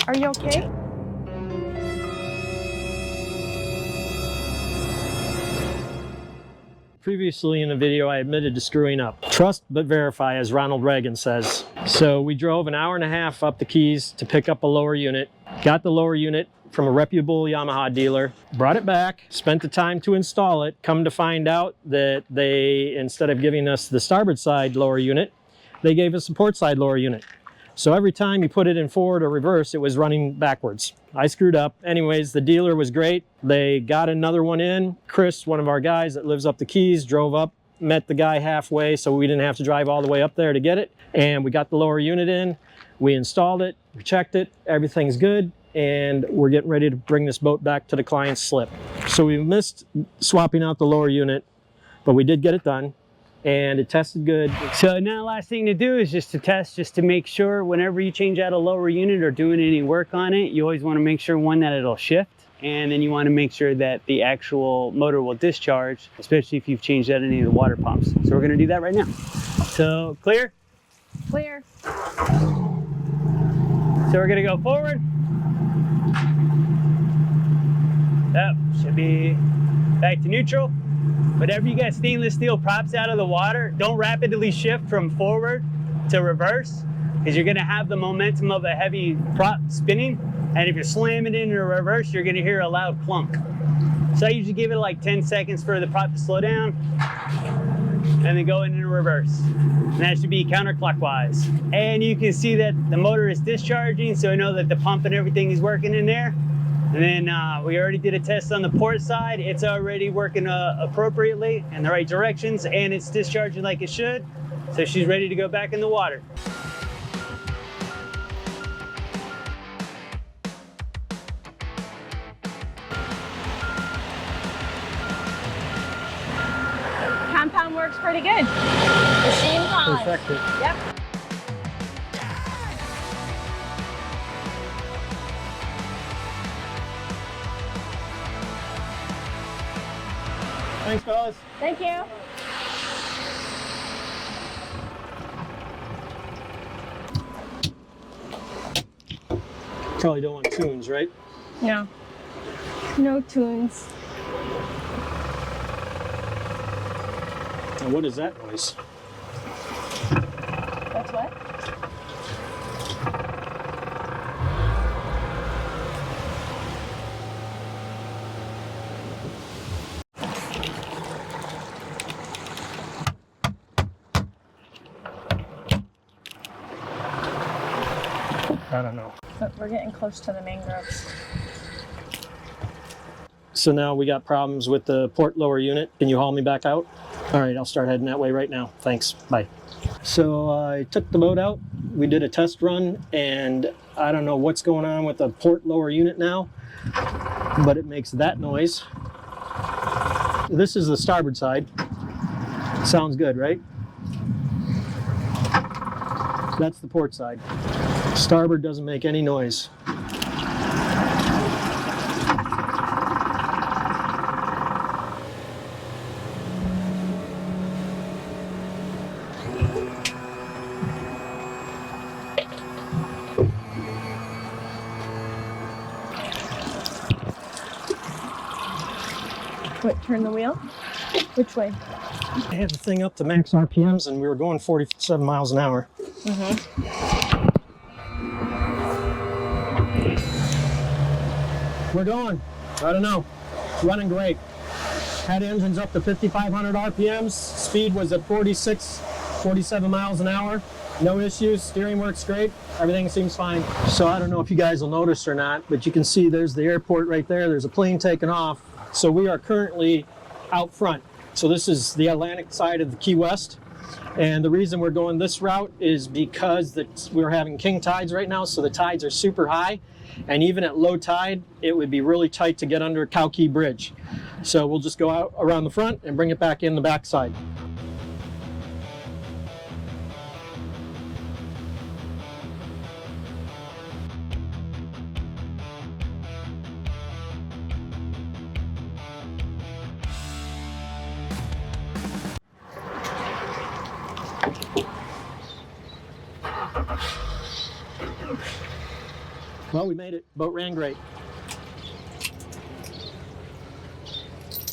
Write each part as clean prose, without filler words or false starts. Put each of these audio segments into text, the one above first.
Are you okay? Previously in the video, I admitted to screwing up. Trust but verify, as Ronald Reagan says. So we drove an hour and a half up the Keys to pick up a lower unit, got the lower unit from a reputable Yamaha dealer, brought it back, spent the time to install it, come to find out that they, instead of giving us the starboard side lower unit, they gave us the port side lower unit. So every time you put it in forward or reverse, it was running backwards. I screwed up. Anyways, the dealer was great. They got another one in. Chris, one of our guys that lives up the Keys, drove up, met the guy halfway, so we didn't have to drive all the way up there to get it. And we got the lower unit in. We installed it, we checked it, everything's good, and we're getting ready to bring this boat back to the client's slip. So we missed swapping out the lower unit, but we did get it done. And it tested good. So now the last thing to do is just to test, just to make sure whenever you change out a lower unit or doing any work on it, you always want to make sure, one, that it'll shift, and then you want to make sure that the actual motor will discharge, especially if you've changed out any of the water pumps. So we're going to do that right now. So clear? Clear. So we're going to go forward. That should be back to neutral. Whenever you get stainless steel props out of the water, don't rapidly shift from forward to reverse, because you're going to have the momentum of a heavy prop spinning. And if you're slamming it into reverse, you're going to hear a loud clunk. So I usually give it like 10 seconds for the prop to slow down and then go into reverse. And that should be counterclockwise. And you can see that the motor is discharging, so I know that the pump and everything is working in there. And then we already did a test on the port side. It's already working appropriately in the right directions, and it's discharging like it should. So she's ready to go back in the water. Compound works pretty good. Machine on. Perfected. Yep. Thanks, fellas. Thank you. Probably don't want tunes, right? No. No tunes. Now, what is that noise? That's what? I don't know. But we're getting close to the mangroves. So now we got problems with the port lower unit. Can you haul me back out? All right, I'll start heading that way right now. Thanks, bye. So I took the boat out. We did a test run, and I don't know what's going on with the port lower unit now, but it makes that noise. This is the starboard side. Sounds good, right? That's the port side. Starboard doesn't make any noise. What, turn the wheel? Which way? I had the thing up to max RPMs and we were going 47 miles an hour. We're going. I don't know. Running great. Had engines up to 5,500 RPMs. Speed was at 46, 47 miles an hour. No issues. Steering works great. Everything seems fine. So I don't know if you guys will notice or not, but you can see there's the airport right there. There's a plane taking off. So we are currently out front. So this is the Atlantic side of the Key West. And the reason we're going this route is because we're having king tides right now, so the tides are super high. And even at low tide, it would be really tight to get under Cow Key Bridge. So we'll just go out around the front and bring it back in the backside. Well, we made it. Boat ran great.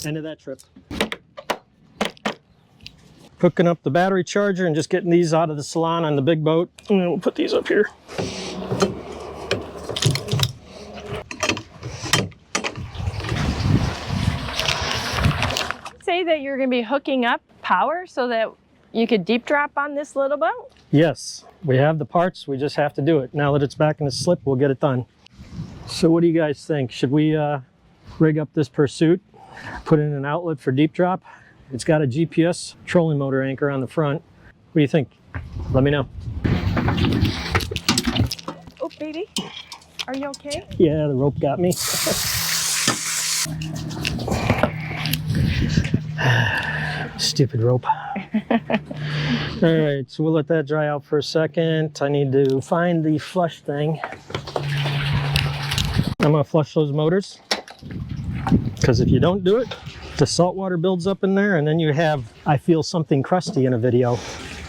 End of that trip. Hooking up the battery charger and just getting these out of the salon on the big boat. And then we'll put these up here. Say that you're going to be hooking up power so that you could deep drop on this little boat? Yes, we have the parts. We just have to do it. Now that it's back in the slip, we'll get it done. So what do you guys think? Should we rig up this Pursuit, put in an outlet for deep drop? It's got a GPS trolling motor anchor on the front. What do you think? Let me know. Oh, baby. Are you okay? Yeah, the rope got me. Stupid rope. All right, so we'll let that dry out for a second. I need to find the flush thing. I'm gonna flush those motors, because if you don't do it, the salt water builds up in there, and then you have I feel something crusty in a video.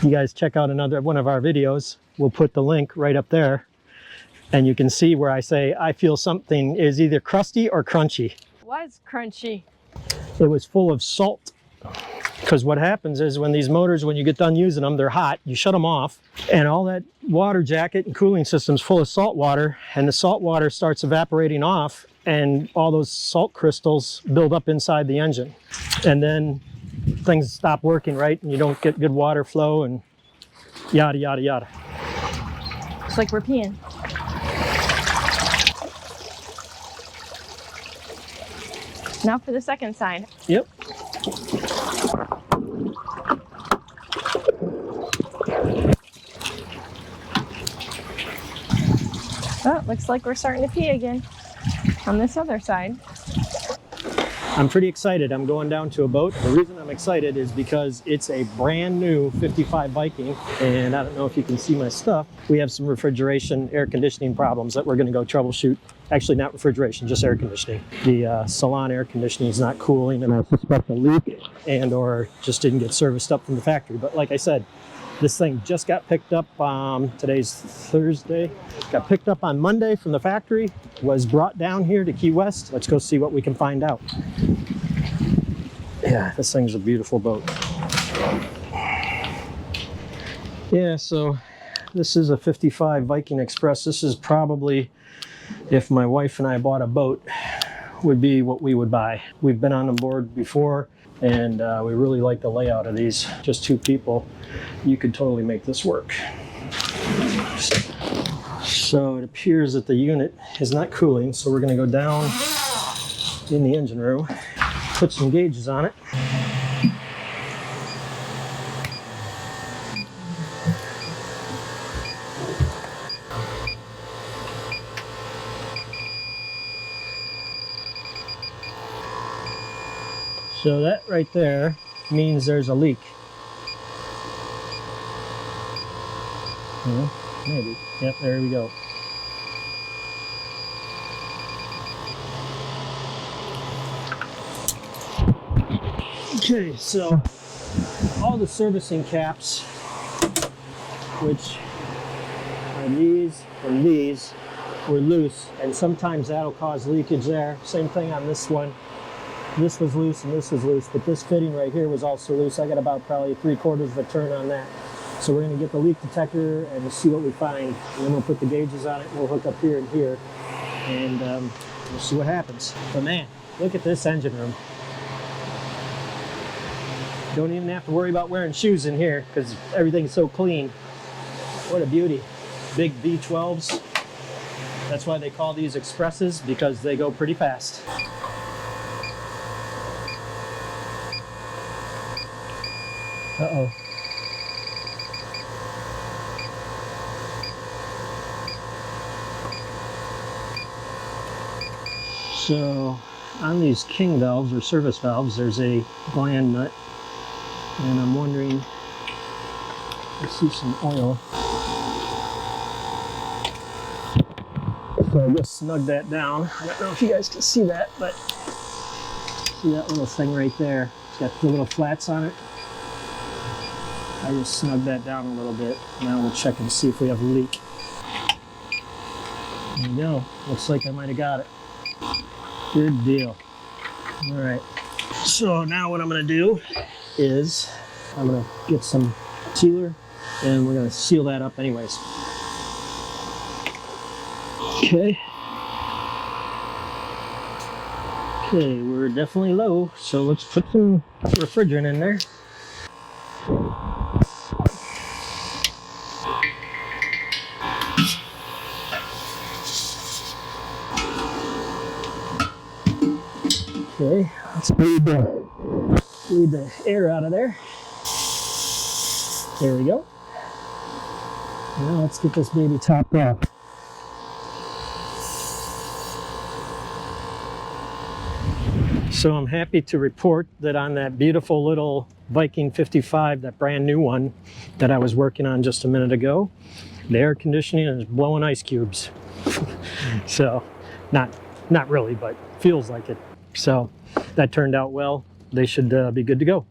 You guys check out another one of our videos. We'll put the link right up there, and you can see where I say I feel something is either crusty or crunchy. It was crunchy. It was full of salt. Because what happens is when these motors, when you get done using them, they're hot, you shut them off, and all that water jacket and cooling system's full of salt water, and the salt water starts evaporating off, and all those salt crystals build up inside the engine. And then things stop working right, and you don't get good water flow, and yada, yada, yada. It's like we're peeing. Now for the second side. Yep. Oh, looks like we're starting to pee again on this other side. I'm pretty excited. I'm going down to a boat. The reason I'm excited is because it's a brand new 55 Viking, and I don't know if you can see my stuff. We have some refrigeration, air conditioning problems that we're going to go troubleshoot. Actually, not refrigeration, just air conditioning. The salon air conditioning is not cooling, and I suspect a leak and or just didn't get serviced up from the factory. But like I said, this thing just got picked up, today's Thursday. Got picked up on Monday from the factory, was brought down here to Key West. Let's go see what we can find out. Yeah, this thing's a beautiful boat. Yeah, so this is a 55 Viking Express. This is probably, if my wife and I bought a boat, would be what we would buy. We've been on the board before, and we really like the layout of these. Just two people, you could totally make this work. So it appears that the unit is not cooling, so we're going to go down in the engine room, put some gauges on it. So that right there means there's a leak. Maybe. Yep, there we go. Okay, so all the servicing caps, which are these and these, were loose, and sometimes that'll cause leakage there. Same thing on this one. This was loose and this was loose, but this fitting right here was also loose. I got about probably 3/4 of a turn on that. So we're going to get the leak detector and see what we find. And then we'll put the gauges on it, and we'll hook up here and here, and we'll see what happens. But man, look at this engine room. Don't even have to worry about wearing shoes in here because everything's so clean. What a beauty. Big V12s. That's why they call these expresses, because they go pretty fast. Uh-oh. So on these king valves or service valves, there's a gland nut, and I'm wondering, I see some oil. So I just snug that down. I don't know if you guys can see that, but see that little thing right there? It's got the little flats on it. I just snug that down a little bit. Now we'll check and see if we have a leak. There we go. Looks like I might have got it. Good deal. All right. So now what I'm gonna do is I'm gonna get some sealer and we're gonna seal that up anyways. Okay. Okay, we're definitely low, so let's put some refrigerant in there. Okay, let's bleed the air out of there. There we go. Now let's get this baby topped off. So I'm happy to report that on that beautiful little Viking 55, that brand new one that I was working on just a minute ago, the air conditioning is blowing ice cubes. So, not really, but feels like it. So that turned out well. They should be good to go.